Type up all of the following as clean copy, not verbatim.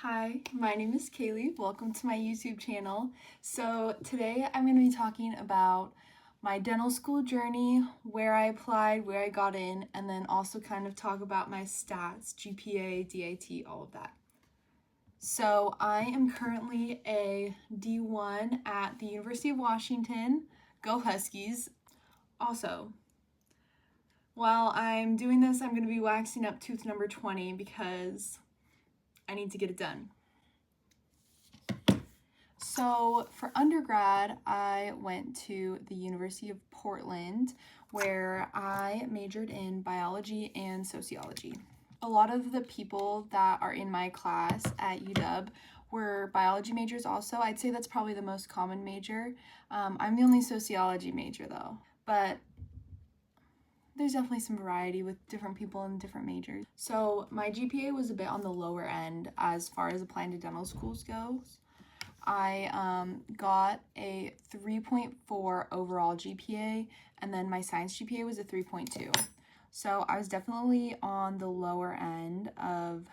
Hi, my name is Kaylee. Welcome to my YouTube channel. So today I'm going to be talking about my dental school journey, where I applied, where I got in, and then also kind of talk about my stats, GPA, DAT, all of that. So I am currently a D1 at the University of Washington. Go Huskies. Also, while I'm doing this, I'm going to be waxing up tooth number 20 because I need to get it done. So for undergrad, I went to the University of Portland, where I majored in biology and sociology. A lot of the people that are in my class at UW were biology majors also. I'd say that's probably the most common major. I'm the only sociology major though, but there's definitely some variety with different people in different majors. So my GPA was a bit on the lower end as far as applying to dental schools goes. I got a 3.4 overall GPA, and then my science GPA was a 3.2. So I was definitely on the lower end of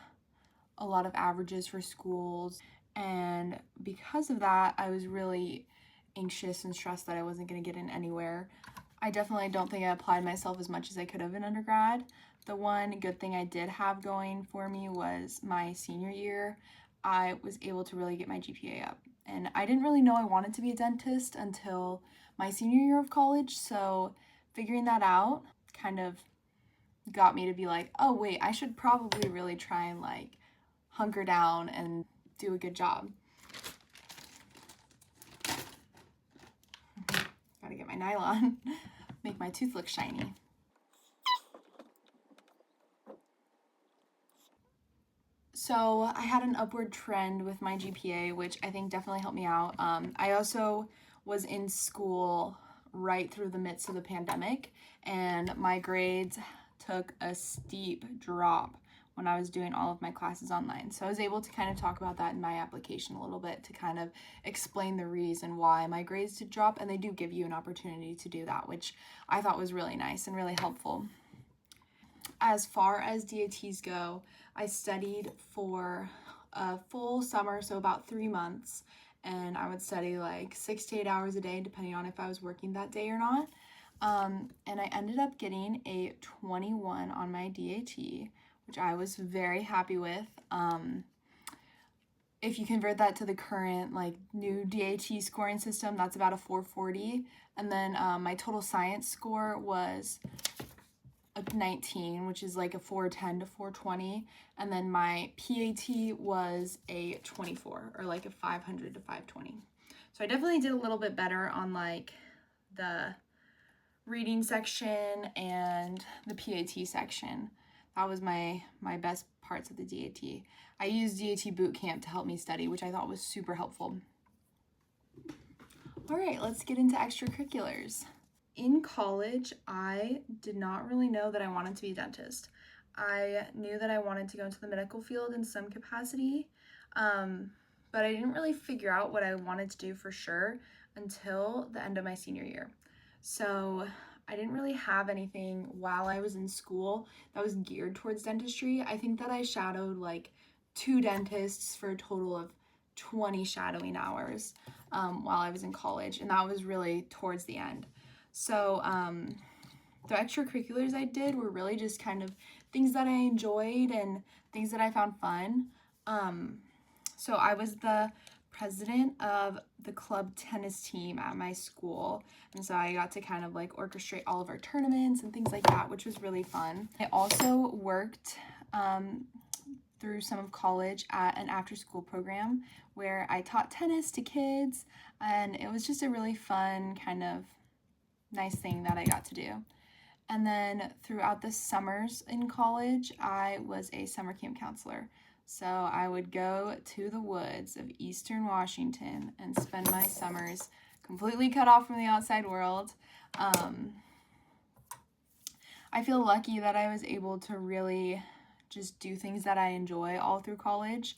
a lot of averages for schools, and because of that, I was really anxious and stressed that I wasn't going to get in anywhere. I definitely don't think I applied myself as much as I could have in undergrad. The one good thing I did have going for me was my senior year. I was able to really get my GPA up. And I didn't really know I wanted to be a dentist until my senior year of college, so figuring that out kind of got me to be like, oh wait, I should probably really try and hunker down and do a good job. Gotta get my nylon, make my tooth look shiny. So I had an upward trend with my GPA, which I think definitely helped me out. I also was in school right through the midst of the pandemic, and my grades took a steep drop when I was doing all of my classes online. So I was able to kind of talk about that in my application a little bit to kind of explain the reason why my grades did drop, and they do give you an opportunity to do that, which I thought was really nice and really helpful. As far as DATs go, I studied for a full summer, so about 3 months, and I would study 6 to 8 hours a day, depending on if I was working that day or not. And I ended up getting a 21 on my DAT, which I was very happy with. If you convert that to the current new DAT scoring system, that's about a 440. And then my total science score was a 19, which is like a 410 to 420, and then my PAT was a 24, or like a 500 to 520. So I definitely did a little bit better on the reading section and the PAT section. That was my best parts of the DAT. I used DAT boot camp to help me study, which I thought was super helpful. All right, let's get into extracurriculars. In college, I did not really know that I wanted to be a dentist. I knew that I wanted to go into the medical field in some capacity, but I didn't really figure out what I wanted to do for sure until the end of my senior year. So I didn't really have anything while I was in school that was geared towards dentistry. I think that I shadowed 2 dentists for a total of 20 shadowing hours while I was in college, and that was really towards the end. So the extracurriculars I did were really just kind of things that I enjoyed and things that I found fun. So I was the president of the club tennis team at my school, and so I got to kind of orchestrate all of our tournaments and things like that, which was really fun. I also worked through some of college at an after-school program where I taught tennis to kids, and it was just a really fun kind of nice thing that I got to do. And then throughout the summers in college, I was a summer camp counselor. So I would go to the woods of Eastern Washington and spend my summers completely cut off from the outside world. I feel lucky that I was able to really just do things that I enjoy all through college.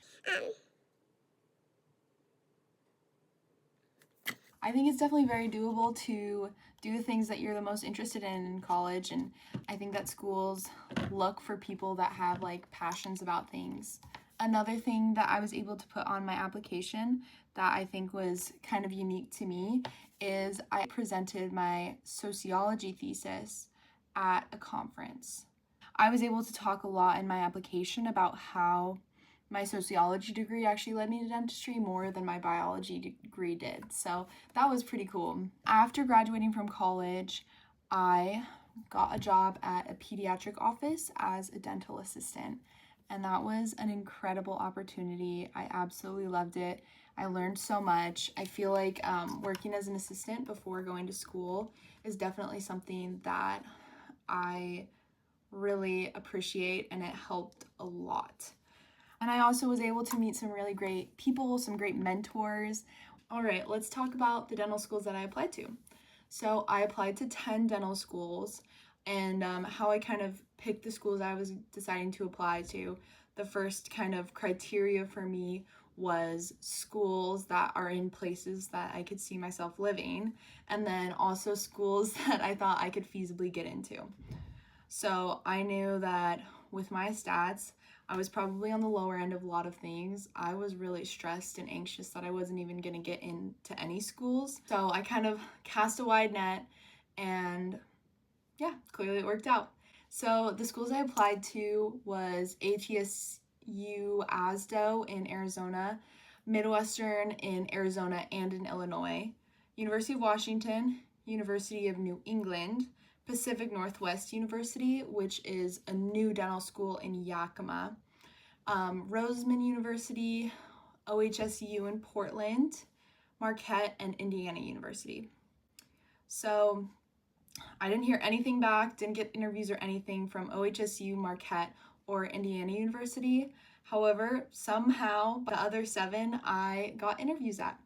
I think it's definitely very doable to do the things that you're the most interested in college, and I think that schools look for people that have passions about things. Another thing that I was able to put on my application that I think was kind of unique to me is I presented my sociology thesis at a conference. I was able to talk a lot in my application about how my sociology degree actually led me to dentistry more than my biology degree did. So that was pretty cool. After graduating from college, I got a job at a pediatric office as a dental assistant. And that was an incredible opportunity. I absolutely loved it. I learned so much. I feel like working as an assistant before going to school is definitely something that I really appreciate, and it helped a lot. And I also was able to meet some really great people, some great mentors. All right, let's talk about the dental schools that I applied to. So I applied to 10 dental schools, and how I kind of picked the schools I was deciding to apply to. The first kind of criteria for me was schools that are in places that I could see myself living, and then also schools that I thought I could feasibly get into. So I knew that with my stats, I was probably on the lower end of a lot of things. I was really stressed and anxious that I wasn't even going to get into any schools. So I kind of cast a wide net, and yeah, clearly it worked out. So the schools I applied to was ATSU ASDO in Arizona, Midwestern in Arizona and in Illinois, University of Washington, University of New England, Pacific Northwest University, which is a new dental school in Yakima, Roseman University, OHSU in Portland, Marquette, and Indiana University. So I didn't hear anything back, didn't get interviews or anything from OHSU, Marquette, or Indiana University. However, somehow the other 7 I got interviews at.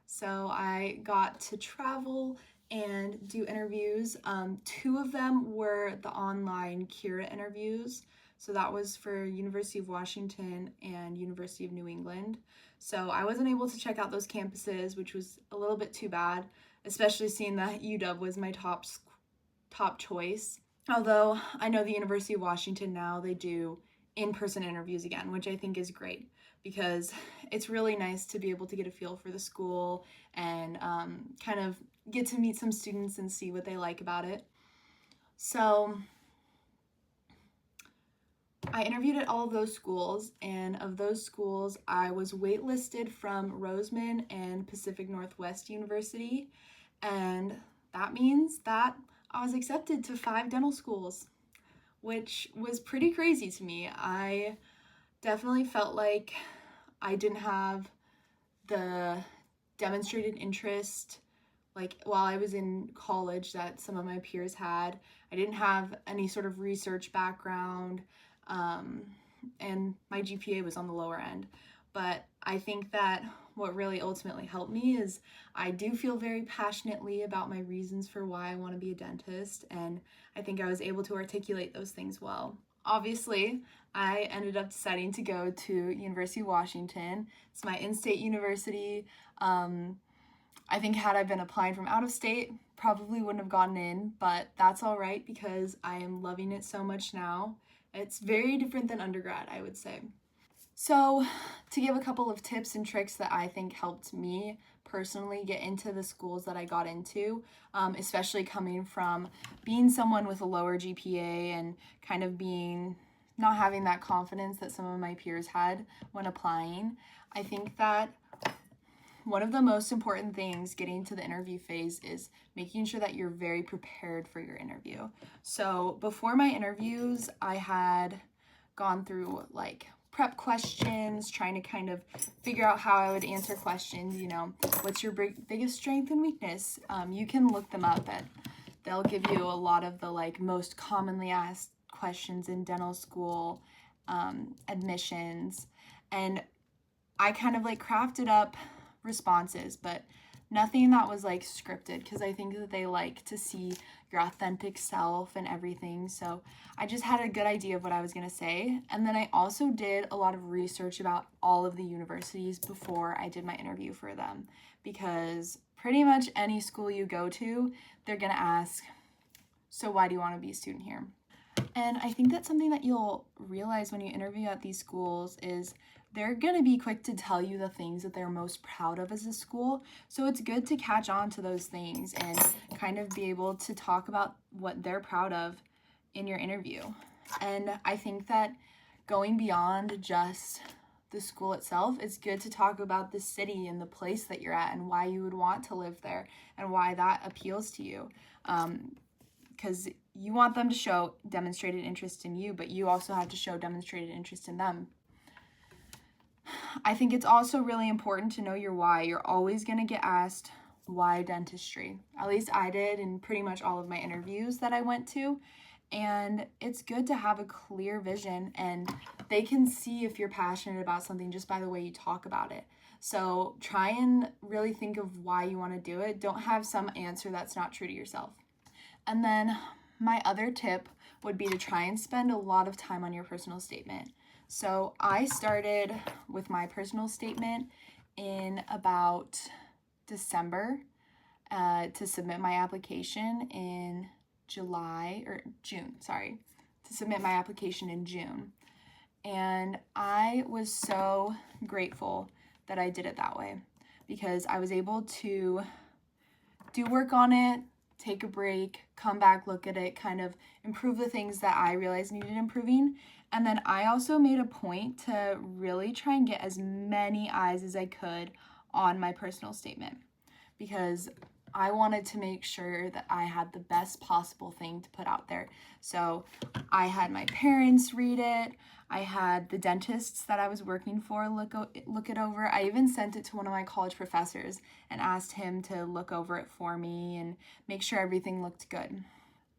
So I got to travel and do interviews. 2 of them were the online Cura interviews. So that was for University of Washington and University of New England. So I wasn't able to check out those campuses, which was a little bit too bad, especially seeing that UW was my top choice. Although I know the University of Washington now, they do in-person interviews again, which I think is great because it's really nice to be able to get a feel for the school and kind of get to meet some students and see what they like about it. So I interviewed at all of those schools, and of those schools, I was waitlisted from Roseman and Pacific Northwest University, and that means that I was accepted to 5 dental schools, which was pretty crazy to me. I definitely felt like I didn't have the demonstrated interest like while I was in college that some of my peers had. I didn't have any sort of research background, and my GPA was on the lower end. But I think that what really ultimately helped me is I do feel very passionately about my reasons for why I want to be a dentist, and I think I was able to articulate those things well. Obviously, I ended up deciding to go to University of Washington. It's my in-state university. I think had I been applying from out of state, probably wouldn't have gotten in, but that's all right because I am loving it so much now. It's very different than undergrad, I would say. So, to give a couple of tips and tricks that I think helped me personally get into the schools that I got into, especially coming from being someone with a lower GPA and kind of not having that confidence that some of my peers had when applying, I think that one of the most important things getting to the interview phase is making sure that you're very prepared for your interview. So before my interviews, I had gone through like prep questions, trying to kind of figure out how I would answer questions, what's your biggest strength and weakness? You can look them up, but they'll give you a lot of the like most commonly asked questions in dental school admissions. And I kind of like crafted up responses, but nothing that was like scripted because I think that they like to see your authentic self and everything. So I just had a good idea of what I was going to say. And then I also did a lot of research about all of the universities before I did my interview for them, because pretty much any school you go to, they're going to ask, so why do you want to be a student here? And I think that's something that you'll realize when you interview at these schools is they're going to be quick to tell you the things that they're most proud of as a school. So it's good to catch on to those things and kind of be able to talk about what they're proud of in your interview. And I think that going beyond just the school itself, it's good to talk about the city and the place that you're at and why you would want to live there and why that appeals to you. Because you want them to show demonstrated interest in you, but you also have to show demonstrated interest in them. I think it's also really important to know your why. You're always going to get asked, why dentistry? At least I did in pretty much all of my interviews that I went to. And it's good to have a clear vision, and they can see if you're passionate about something just by the way you talk about it. So try and really think of why you want to do it. Don't have some answer that's not true to yourself. And then my other tip would be to try and spend a lot of time on your personal statement. So I started with my personal statement in about December to submit my application in June. To submit my application in June. And I was so grateful that I did it that way, because I was able to do work on it, take a break, come back, look at it, kind of improve the things that I realized needed improving. And then I also made a point to really try and get as many eyes as I could on my personal statement, because I wanted to make sure that I had the best possible thing to put out there. So I had my parents read it. I had the dentists that I was working for look it over. I even sent it to one of my college professors and asked him to look over it for me and make sure everything looked good.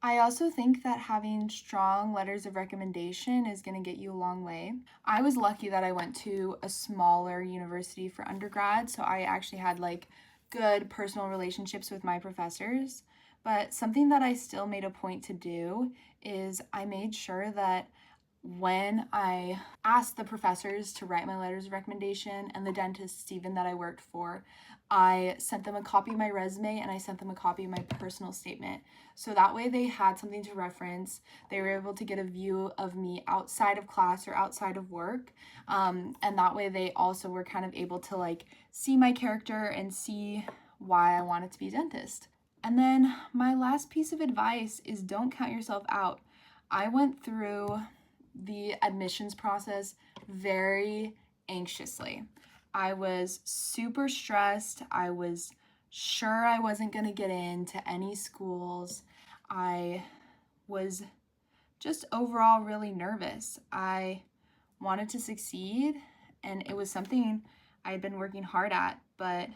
I also think that having strong letters of recommendation is going to get you a long way. I was lucky that I went to a smaller university for undergrad, so I actually had good personal relationships with my professors. But something that I still made a point to do is I made sure that when I asked the professors to write my letters of recommendation, and the dentists even that I worked for, I sent them a copy of my resume and I sent them a copy of my personal statement. So that way they had something to reference. They were able to get a view of me outside of class or outside of work. And that way they also were kind of able to see my character and see why I wanted to be a dentist. And then my last piece of advice is don't count yourself out. I went through the admissions process very anxiously. I was super stressed. I was sure I wasn't going to get into any schools. I was just overall really nervous. I wanted to succeed, and it was something I had been working hard at, but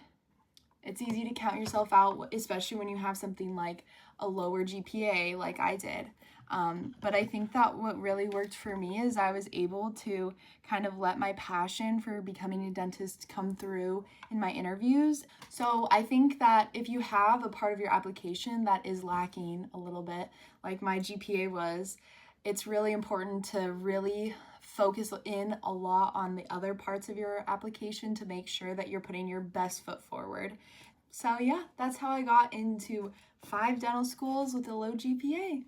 it's easy to count yourself out, especially when you have something like a lower GPA like I did. But I think that what really worked for me is I was able to kind of let my passion for becoming a dentist come through in my interviews. So I think that if you have a part of your application that is lacking a little bit, like my GPA was, it's really important to really focus in a lot on the other parts of your application to make sure that you're putting your best foot forward. So yeah, that's how I got into 5 dental schools with a low GPA.